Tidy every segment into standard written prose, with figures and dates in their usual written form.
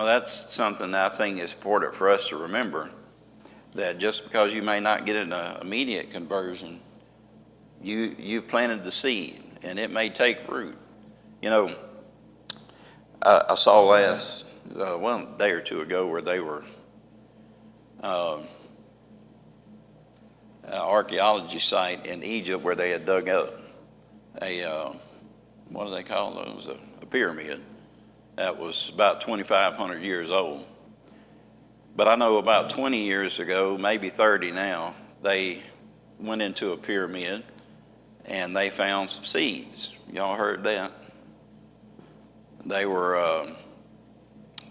That's something that I think is important for us to remember, that just because you may not get an immediate conversion, you've planted the seed, and it may take root. I saw last, a day or two ago, where they were an archaeology site in Egypt where they had dug up what do they call those? A pyramid that was about 2,500 years old. But I know about 20 years ago, maybe 30 now, they went into a pyramid and they found some seeds. Y'all heard that? They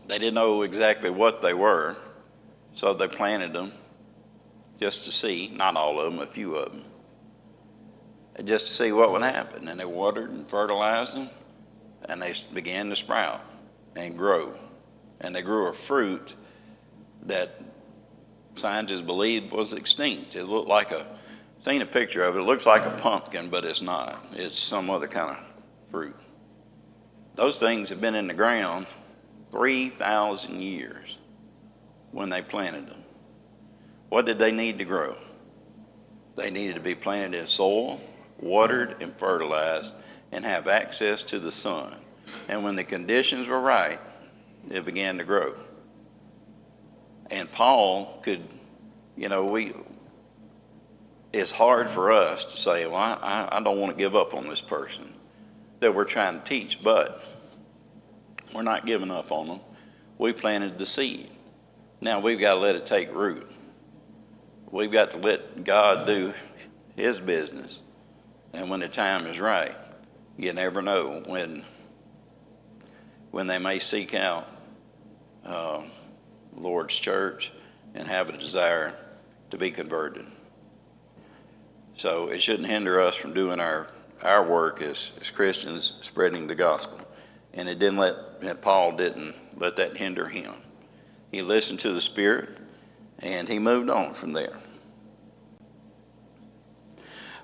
didn't know exactly what they were, so they planted them just to see, not all of them, a few of them, just to see what would happen. And they watered and fertilized them, and they began to sprout and grow. And they grew a fruit that scientists believed was extinct. It looked like seen a picture of it. It looks like a pumpkin, but it's not. It's some other kind of fruit. Those things have been in the ground 3,000 years when they planted them. What did they need to grow? They needed to be planted in soil, watered and fertilized, and have access to the sun. And when the conditions were right, it began to grow. And Paul could, it's hard for us to say, well, I don't want to give up on this person that we're trying to teach, but we're not giving up on them. We planted the seed. Now we've got to let it take root. We've got to let God do his business. And when the time is right, you never know when they may seek out the Lord's church and have a desire to be converted. So it shouldn't hinder us from doing our work as Christians, spreading the gospel. And Paul didn't let that hinder him. He listened to the Spirit, and he moved on from there.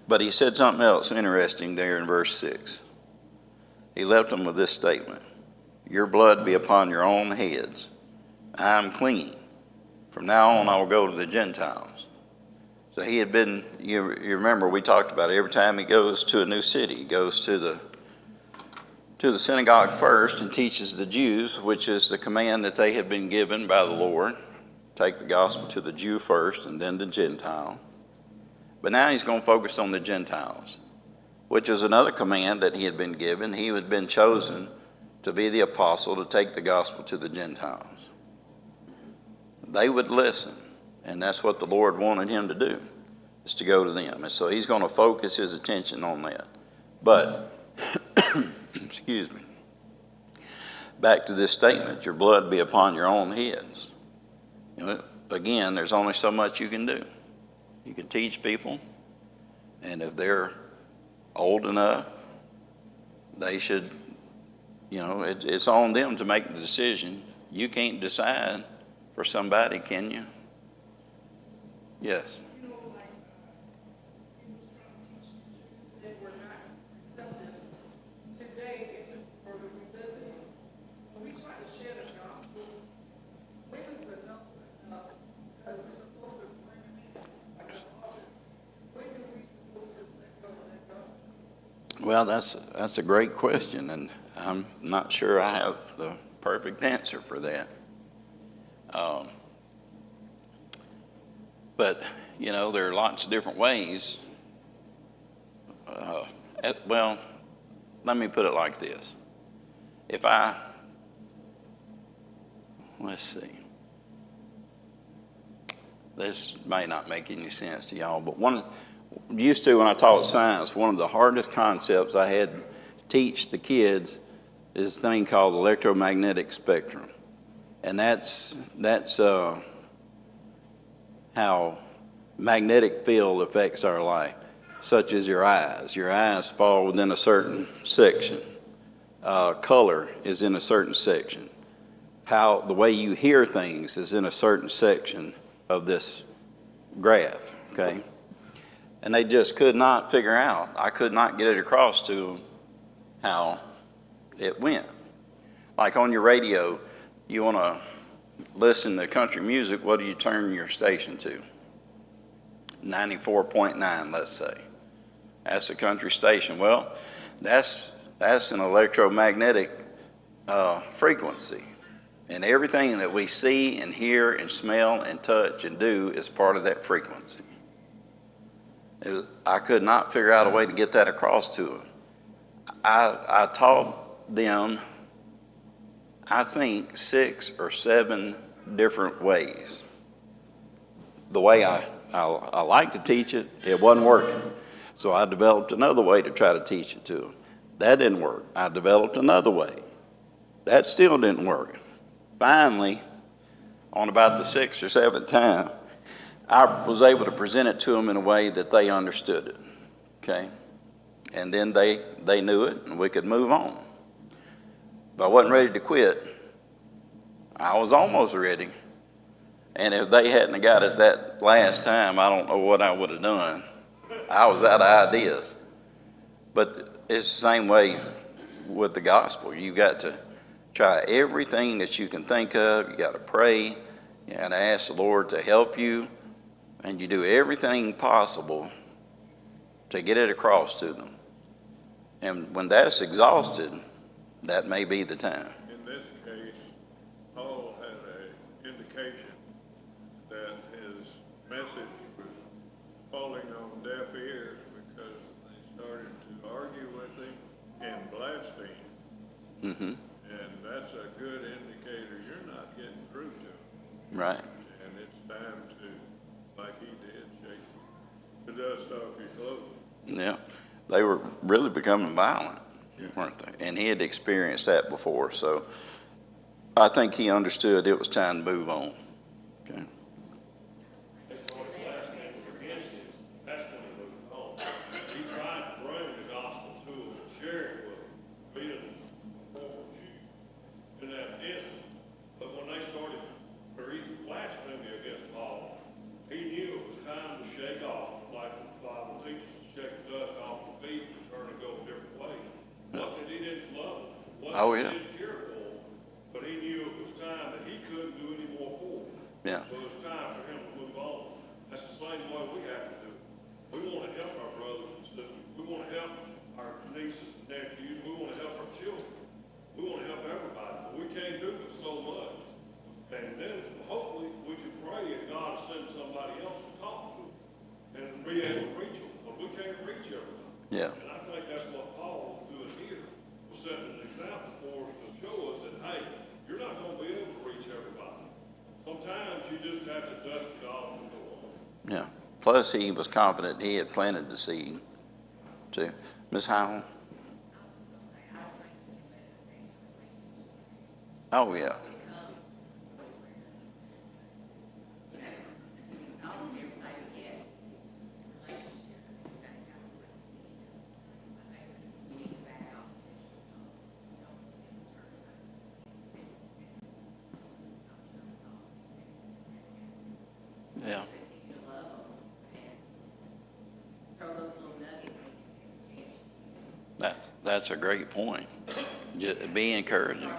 But he said something else interesting there in verse 6. He left them with this statement: your blood be upon your own heads. I am clean. From now on, I will go to the Gentiles. So he had been, you remember we talked about it, every time he goes to a new city, he goes to the synagogue first and teaches the Jews, which is the command that they had been given by the Lord. Take the gospel to the Jew first and then the Gentile. But now he's going to focus on the Gentiles, which is another command that he had been given. He had been chosen to be the apostle to take the gospel to the Gentiles. They would listen, and that's what the Lord wanted him to do, is to go to them. And so he's going to focus his attention on that. But, excuse me, back to this statement, your blood be upon your own heads. Again, there's only so much you can do. You can teach people, and if they're old enough, they should, it's on them to make the decision. You can't decide for somebody, can you? Yes. Well, that's a great question, and I'm not sure I have the perfect answer for that. But, there are lots of different ways. Let me put it like this. Let's see. This may not make any sense to y'all, but when I taught science, one of the hardest concepts I had to teach the kids is this thing called electromagnetic spectrum. And that's how magnetic field affects our life, such as your eyes. Your eyes fall within a certain section. Color is in a certain section. How the way you hear things is in a certain section of this graph, okay? And they just could not figure out. I could not get it across to them how it went. Like on your radio, you want to listen to country music, what do you turn your station to? 94.9, let's say. That's a country station. Well, that's an electromagnetic frequency. And everything that we see and hear and smell and touch and do is part of that frequency. I could not figure out a way to get that across to them. I taught them, I think, 6 or 7 different ways. The way I like to teach it, it wasn't working. So I developed another way to try to teach it to them. That didn't work. I developed another way. That still didn't work. Finally, on about the 6th or 7th time, I was able to present it to them in a way that they understood it, okay? And then they knew it, and we could move on. But I wasn't ready to quit. I was almost ready. And if they hadn't got it that last time, I don't know what I would have done. I was out of ideas. But it's the same way with the gospel. You got to try everything that you can think of. You got to pray. You got to ask the Lord to help you. And you do everything possible to get it across to them. And when that's exhausted, that may be the time. In this case, Paul had an indication that his message was falling on deaf ears because they started to argue with him and blaspheme. Mm-hmm. And that's a good indicator you're not getting through to him. Right. And it's time to, like he did, shake the dust off your clothes. Yeah. They were really becoming violent, weren't they? And he had experienced that before, so I think he understood it was time to move on. Okay. That's when he moved on. He tried to bring the gospel to them and share it with them, being a former Jew in that instant. But when they started, or even blasphemy against Paul, he knew it was time to shake off, like the Bible teaches, to shake the dust off the feet and turn and go a different way. Wasn't that he didn't love them? Wasn't that he didn't care for them? But he knew it was time that he couldn't do any more for them. Yeah. So it's time for him to move on. That's the same way we have to do. We want to help our brothers and sisters. We want to help our nieces and nephews. We want to help our children. We want to help everybody. But we can't do it so much. And then hopefully we can pray and God will send somebody else to talk to them and be able to reach them. But we can't reach everybody. Yeah. And I think that's what Paul was doing here. Was setting an example for us to show us that, hey, you're not going to be able to reach everybody. Sometimes you just have to dust it off and go on. Yeah. Plus, he was confident he had planted the seed, too. Ms. Howell? Oh, yeah. Yeah. That's a great point. Just be encouraging.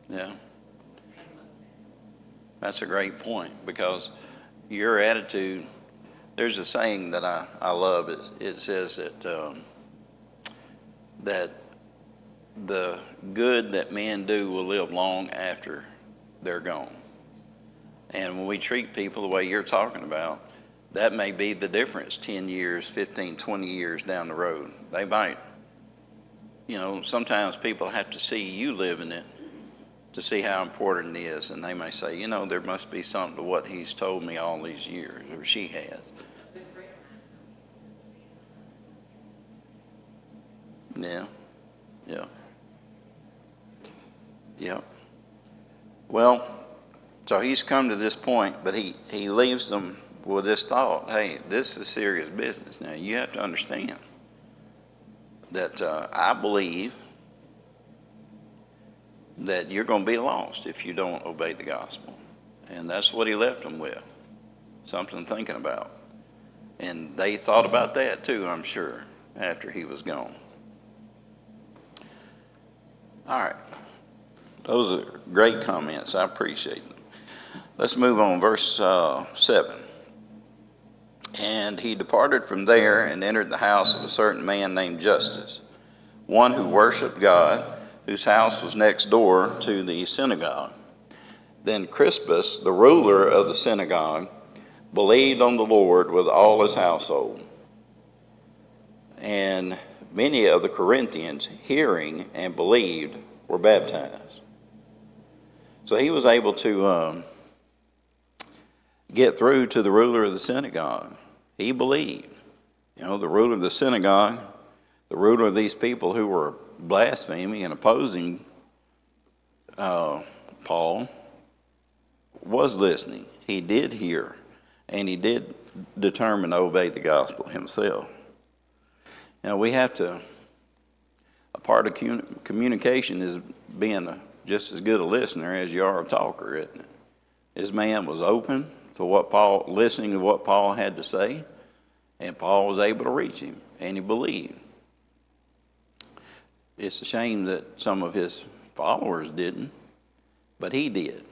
Yeah. That's a great point because your attitude, there's a saying that I love. It says that that the good that men do will live long after they're gone. And when we treat people the way you're talking about, that may be the difference 10 years, 15, 20 years down the road. They might, sometimes people have to see you living it to see how important it is. And they may say, there must be something to what he's told me all these years, or she has. Yeah, yeah. Yeah. Well, so he's come to this point, but he leaves them with this thought, hey, this is serious business. Now, you have to understand that I believe that you're going to be lost if you don't obey the gospel. And that's what he left them with, something thinking about. And they thought about that too, I'm sure. after he was gone. All right. Those are great comments. I appreciate them. Let's move on. Verse 7. And he departed from there and entered the house of a certain man named Justus, one who worshiped God, whose house was next door to the synagogue. Then Crispus, the ruler of the synagogue, believed on the Lord with all his household. And many of the Corinthians, hearing and believed, were baptized. So he was able to get through to the ruler of the synagogue. He believed. You know, the ruler of the synagogue, the ruler of these people who were blaspheming and opposing Paul, was listening. He did hear, and he did determine to obey the gospel himself. Now, we have to, a part of communication is being just as good a listener as you are a talker, isn't it? This man was open to listening to what Paul had to say, and Paul was able to reach him, and he believed. It's a shame that some of his followers didn't, but he did.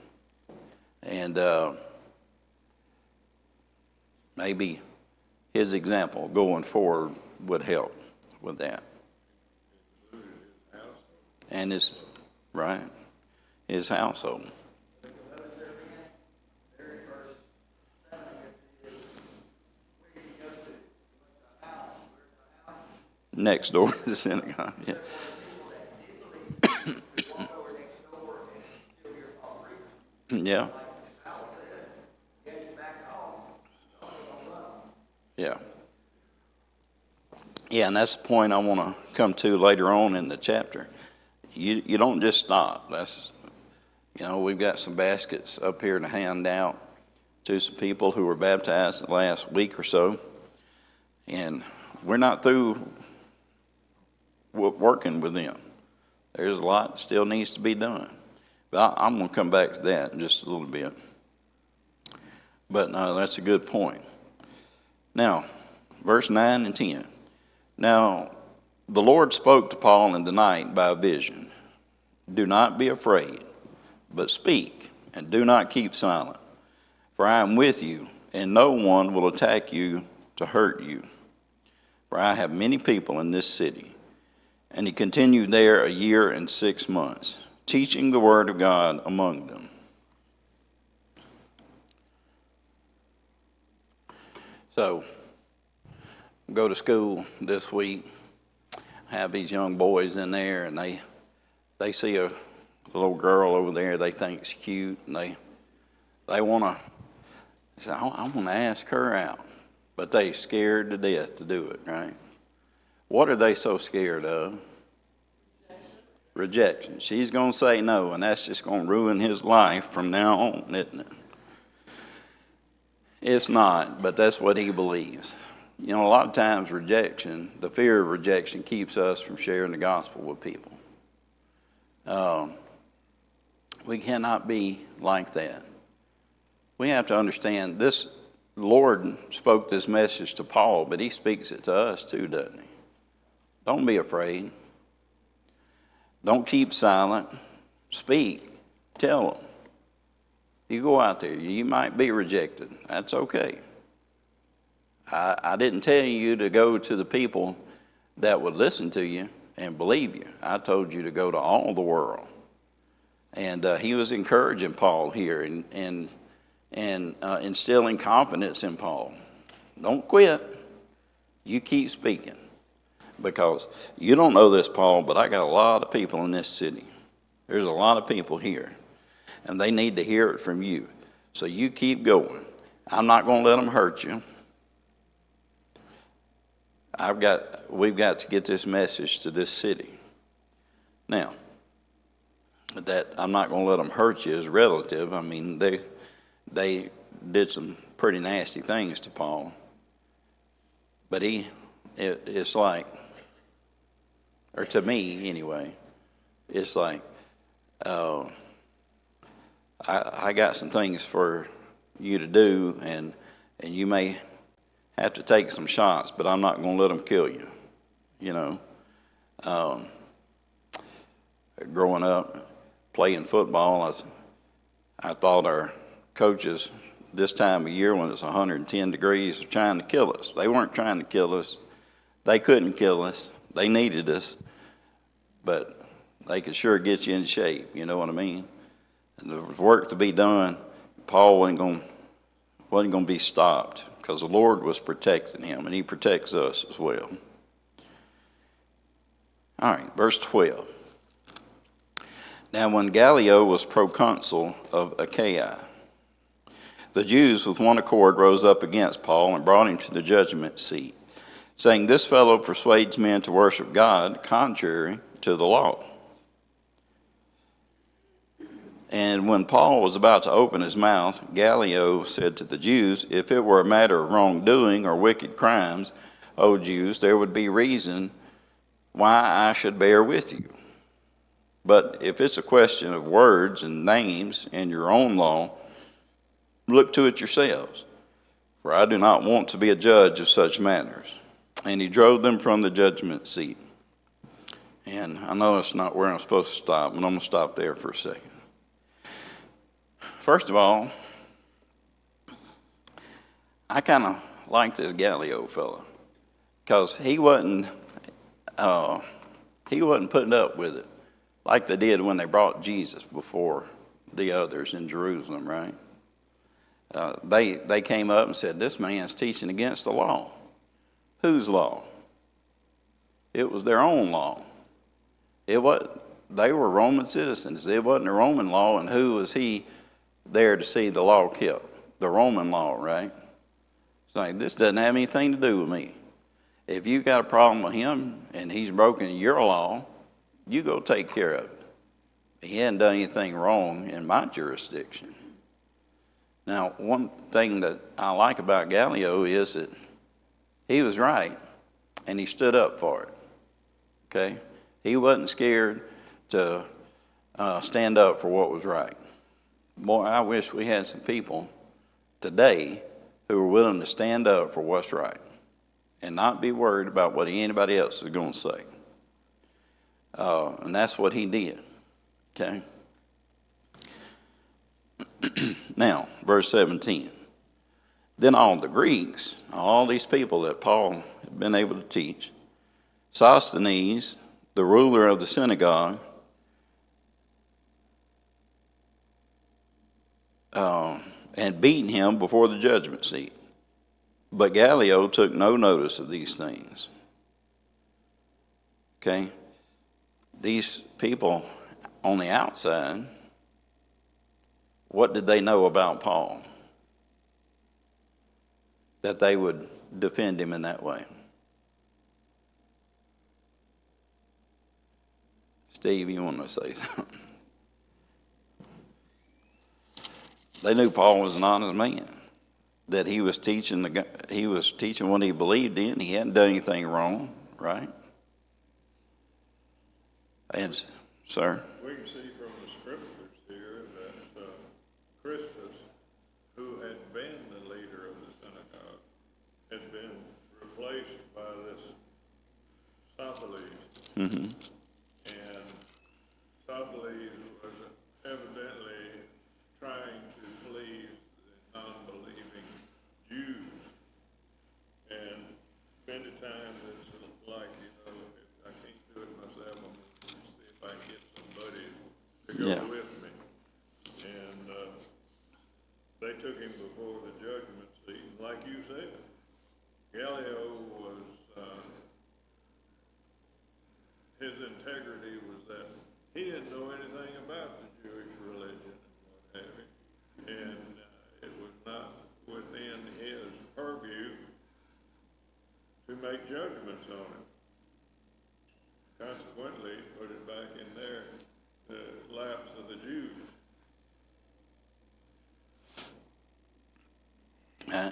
And maybe his example going forward would help with that. And his household. Next door to the synagogue, yeah. Yeah. Yeah. Yeah, and that's the point I want to come to later on in the chapter. You don't just stop. We've got some baskets up here to hand out to some people who were baptized in the last week or so. And we're not through working with them. There's a lot that still needs to be done. But I'm going to come back to that in just a little bit. But no, that's a good point. Now, verse 9 and 10. Now, the Lord spoke to Paul in the night by a vision. Do not be afraid, but speak, and do not keep silent. For I am with you, and no one will attack you to hurt you. For I have many people in this city. And he continued there 1 year and 6 months, teaching the word of God among them. So, go to school this week, have these young boys in there, and they see a little girl over there they think's cute, and they want to say, I want to ask her out, but they scared to death to do it, right? What are they so scared of? Rejection. She's going to say no, and that's just going to ruin his life from now on, isn't it? It's not, but that's what he believes. A lot of times rejection, the fear of rejection keeps us from sharing the gospel with people. We cannot be like that. We have to understand this. The Lord spoke this message to Paul, but he speaks it to us too, doesn't he? Don't be afraid. Don't keep silent. Speak. Tell them. You go out there, you might be rejected. That's okay. I didn't tell you to go to the people that would listen to you and believe you. I told you to go to all the world. And he was encouraging Paul here and instilling confidence in Paul. Don't quit. You keep speaking. Because you don't know this, Paul, but I got a lot of people in this city. There's a lot of people here. And they need to hear it from you. So you keep going. I'm not going to let them hurt you. We've got to get this message to this city. Now, that I'm not going to let them hurt you is relative. I mean, they did some pretty nasty things to Paul. But it's like, or to me anyway, it's like, I got some things for you to do, and you may have to take some shots, but I'm not going to let them kill you. Um, Growing up, playing football, I thought our coaches this time of year when it's 110 degrees were trying to kill us. They weren't trying to kill us. They couldn't kill us. They needed us. But they could sure get you in shape, you know what I mean? And there was work to be done. Paul wasn't going to be stopped because the Lord was protecting him, and he protects us as well. All right, verse 12. Now when Gallio was proconsul of Achaia, the Jews with one accord rose up against Paul and brought him to the judgment seat, saying, "This fellow persuades men to worship God contrary to the law." And when Paul was about to open his mouth, Gallio said to the Jews, "If it were a matter of wrongdoing or wicked crimes, O Jews, there would be reason why I should bear with you. But if it's a question of words and names and your own law, look to it yourselves, for I do not want to be a judge of such matters." And he drove them from the judgment seat. And I know it's not where I'm supposed to stop, but I'm going to stop there for a second. First of all, I kind of like this Gallio fellow because he wasn't putting up with it like they did when they brought Jesus before the others in Jerusalem, right? They came up and said, "This man's teaching against the law." Whose law? It was their own law. They were Roman citizens. It wasn't a Roman law, and who was he there to see the law kept? The Roman law, right? It's like, this doesn't have anything to do with me. If you've got a problem with him and he's broken your law, you go take care of it. He hadn't done anything wrong in my jurisdiction. Now, one thing that I like about Gallio is that he was right, and he stood up for it, okay? He wasn't scared to stand up for what was right. Boy, I wish we had some people today who are willing to stand up for what's right and not be worried about what anybody else is going to say. And that's what he did, okay? Now, verse 17. Then all the Greeks, all these people that Paul had been able to teach, Sosthenes, the ruler of the synagogue, and beaten him before the judgment seat. But Gallio took no notice of these things. Okay? These people on the outside, what did they know about Paul that they would defend him in that way? Steve, you want to say something? They knew Paul was an honest man, that he was teaching what he believed in. He hadn't done anything wrong, right? And, sir? We can see from the scriptures here that Crispus, who had been the leader of the synagogue, had been replaced by this Sosthenes. Mm-hmm. And Sosthenes was evidently trying to please the non-believing Jews. And many times it's like, if I can't do it myself, I'm going to see if I can get somebody to go with me. And they took him before the judgment seat. And like you said, Gallio was, his integrity was that he didn't know anything about the Jewish religion and what have you. And it was not within his purview to make judgments on it. Consequently, put it back in there, the laps of the Jews.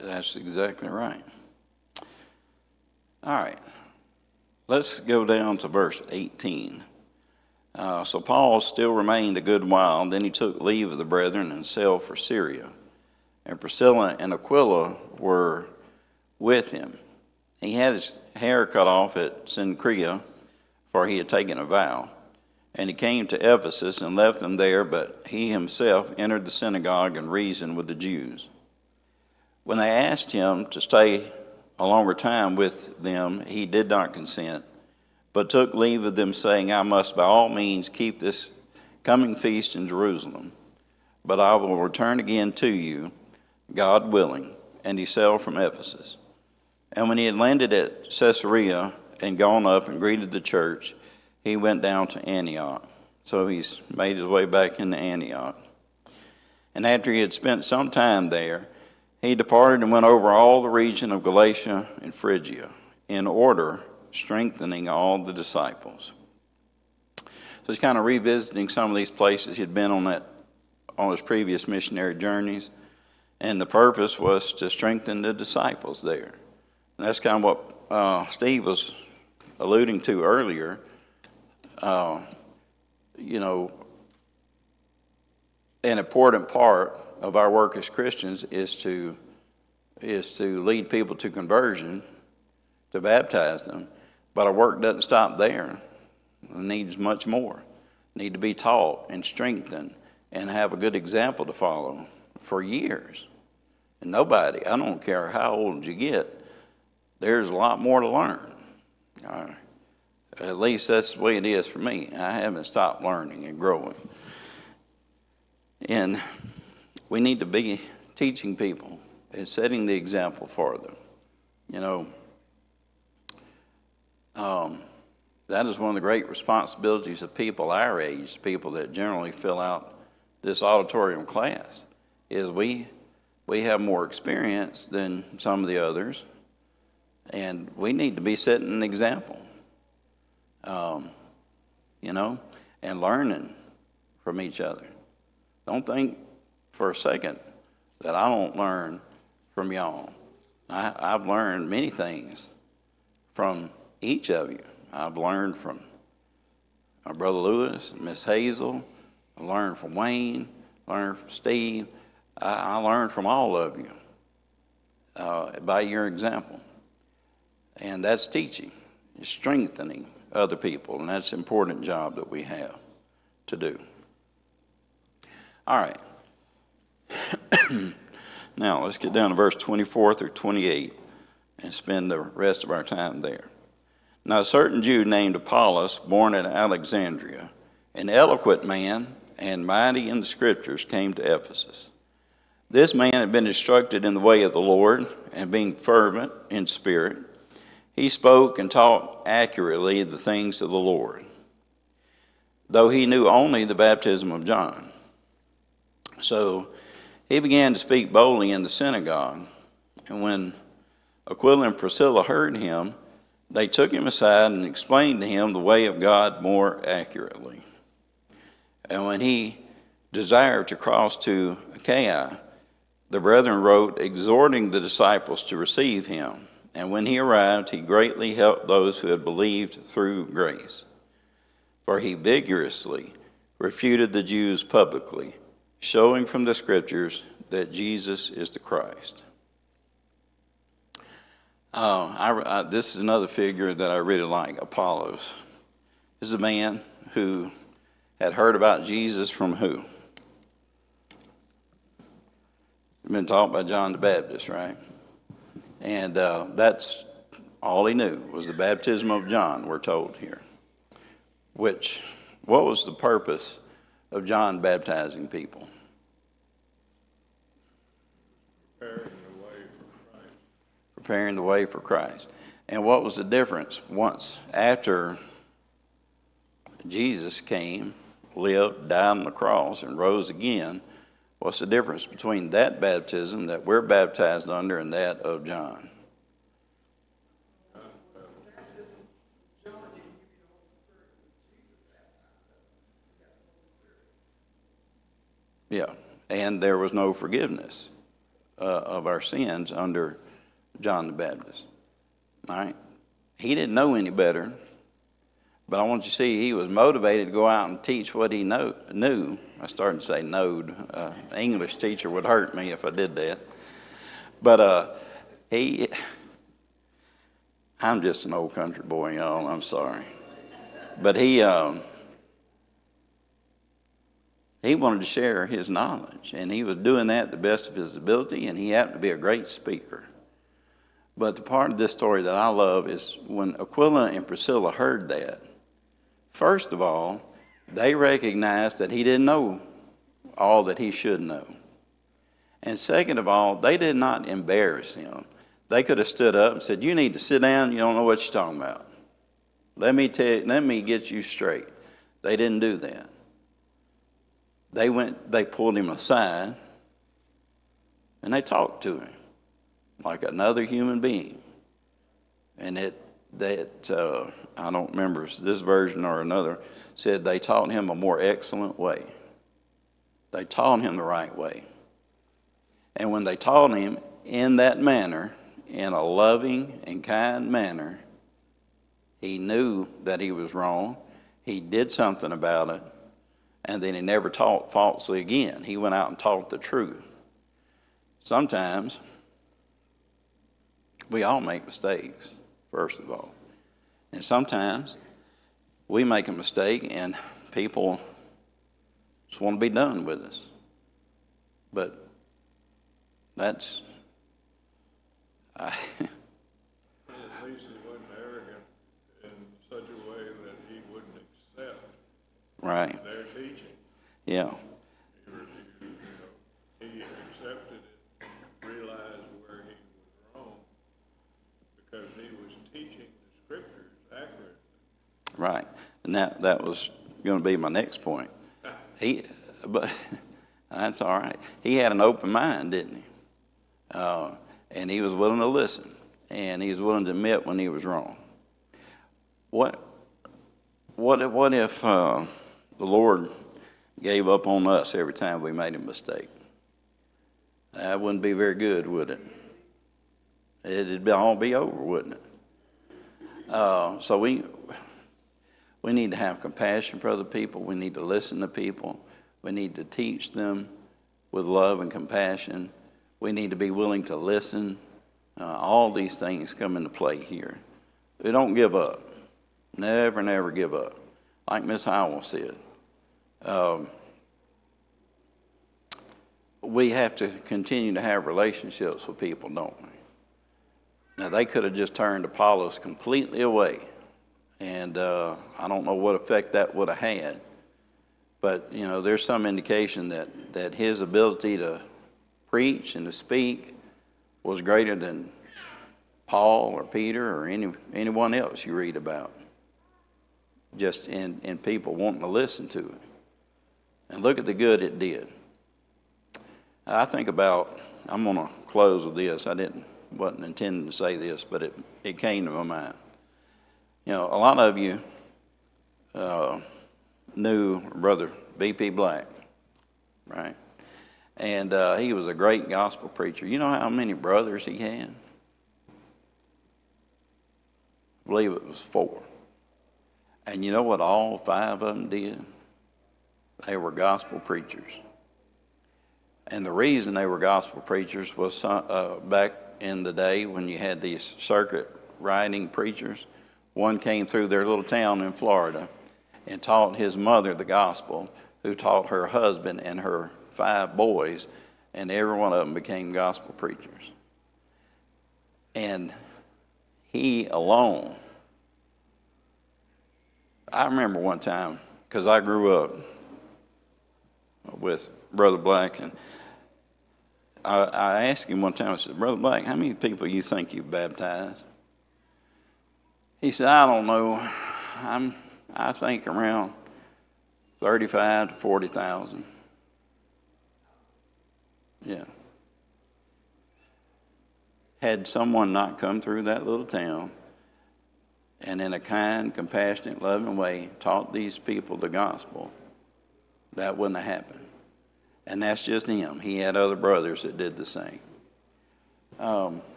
That's exactly right. All right. Let's go down to verse 18. So Paul still remained a good while. Then he took leave of the brethren and sailed for Syria. And Priscilla and Aquila were with him. He had his hair cut off at Cenchrea, for he had taken a vow. And he came to Ephesus and left them there, but he himself entered the synagogue and reasoned with the Jews. When they asked him to stay a longer time with them, he did not consent, but took leave of them, saying, I must by all means keep this coming feast in Jerusalem, but I will return again to you, God willing. And he sailed from Ephesus. And when he had landed at Caesarea and gone up and greeted the church, he went down to Antioch. So he's made his way back into Antioch. And after he had spent some time there, he departed and went over all the region of Galatia and Phrygia, in order, strengthening all the disciples. So he's kind of revisiting some of these places he'd been on his previous missionary journeys, and the purpose was to strengthen the disciples there. And that's kind of what Steve was alluding to earlier. An important part of our work as Christians is to lead people to conversion, to baptize them. But our work doesn't stop there. It needs much more. Need to be taught and strengthened and have a good example to follow for years. And nobody, I don't care how old you get, there's a lot more to learn. At least that's the way it is for me. I haven't stopped learning and growing. And we need to be teaching people and setting the example for them. That is one of the great responsibilities of people our age, people that generally fill out this auditorium class, is we have more experience than some of the others, and we need to be setting an example, and learning from each other. Don't think for a second that I don't learn from y'all. I've learned many things from each of you. I've learned from our Brother Lewis and Miss Hazel. I learned from Wayne. Learned from Steve. I learned from all of you by your example. And that's teaching. It's strengthening other people, and that's an important job that we have to do. All right. Now, let's get down to verse 24 through 28 and spend the rest of our time there. Now, a certain Jew named Apollos, born at Alexandria, an eloquent man and mighty in the Scriptures, came to Ephesus. This man had been instructed in the way of the Lord, and being fervent in spirit, he spoke and taught accurately the things of the Lord, though he knew only the baptism of John. So he began to speak boldly in the synagogue, and when Aquila and Priscilla heard him, they took him aside and explained to him the way of God more accurately. And when he desired to cross to Achaia, the brethren wrote, exhorting the disciples to receive him. And when he arrived, he greatly helped those who had believed through grace. For he vigorously refuted the Jews publicly, showing from the Scriptures that Jesus is the Christ. This is another figure that I really like, Apollos. This is a man who had heard about Jesus from who? Been taught by John the Baptist, right? And that's all he knew was the baptism of John, we're told here. What was the purpose of John baptizing people? Preparing the way for Christ. And what was the difference once after Jesus came, lived, died on the cross, and rose again? What's the difference between that baptism that we're baptized under and that of John? Yeah, and there was no forgiveness of our sins under John the Baptist. All right? He didn't know any better, but I want you to see he was motivated to go out and teach what he knew. I started to say knowed. An English teacher would hurt me if I did that. But he I'm just an old country boy, y'all. I'm sorry. But he wanted to share his knowledge, and he was doing that to the best of his ability, and he happened to be a great speaker. But the part of this story that I love is when Aquila and Priscilla heard that, first of all, they recognized that he didn't know all that he should know. And second of all, they did not embarrass him. They could have stood up and said, "You need to sit down, you don't know what you're talking about. Let me get you straight." They didn't do that. They pulled him aside, and they talked to him like another human being. And I don't remember if it's this version or another, said they taught him a more excellent way. They taught him the right way. And when they taught him in that manner, in a loving and kind manner, he knew that he was wrong. He did something about it. And then he never taught falsely again. He went out and taught the truth. Sometimes we all make mistakes, first of all. And sometimes we make a mistake and people just want to be done with us. But that's... At least he wasn't arrogant in such a way that he wouldn't accept right. their teaching. Yeah. He accepted it, realized where he was wrong, because he was teaching the scriptures accurately. Right. And that was going to be my next point. But that's all right. He had an open mind, didn't he? And he was willing to listen, and he was willing to admit when he was wrong. What if the Lord gave up on us every time we made a mistake? That wouldn't be very good, would it? It'd all be over, wouldn't it? So we need to have compassion for other people. We need to listen to people. We need to teach them with love and compassion. We need to be willing to listen. All these things come into play here. We don't give up. Never, never give up. Like Miss Howell said, we have to continue to have relationships with people, don't we? Now, they could have just turned Apollos completely away, and I don't know what effect that would have had. But, there's some indication that his ability to preach and to speak was greater than Paul or Peter or anyone else you read about, just in people wanting to listen to it. And look at the good it did. I think about, I'm going to close with this. I wasn't intending to say this, but it came to my mind. A lot of you knew Brother B.P. Black, right? And he was a great gospel preacher. You know how many brothers he had? I believe it was 4. And you know what all 5 of them did? They were gospel preachers. And the reason they were gospel preachers was back in the day when you had these circuit riding preachers. One came through their little town in Florida and taught his mother the gospel, who taught her husband and her 5 boys, and every one of them became gospel preachers. And he alone, I remember one time, because I grew up with Brother Black, and I asked him one time, I said, "Brother Black, how many people you think you've baptized?" He said, "I don't know. I think around 35 to 40,000. Yeah. Had someone not come through that little town and in a kind, compassionate, loving way taught these people the gospel, that wouldn't have happened. And that's just him. He had other brothers that did the same.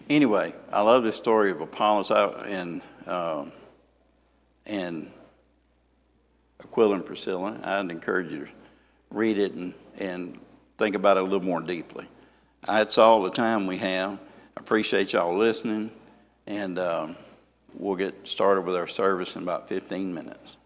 Anyway, I love this story of Apollos and Aquila and Priscilla. I'd encourage you to read it and think about it a little more deeply. That's all the time we have. I appreciate y'all listening. And we'll get started with our service in about 15 minutes.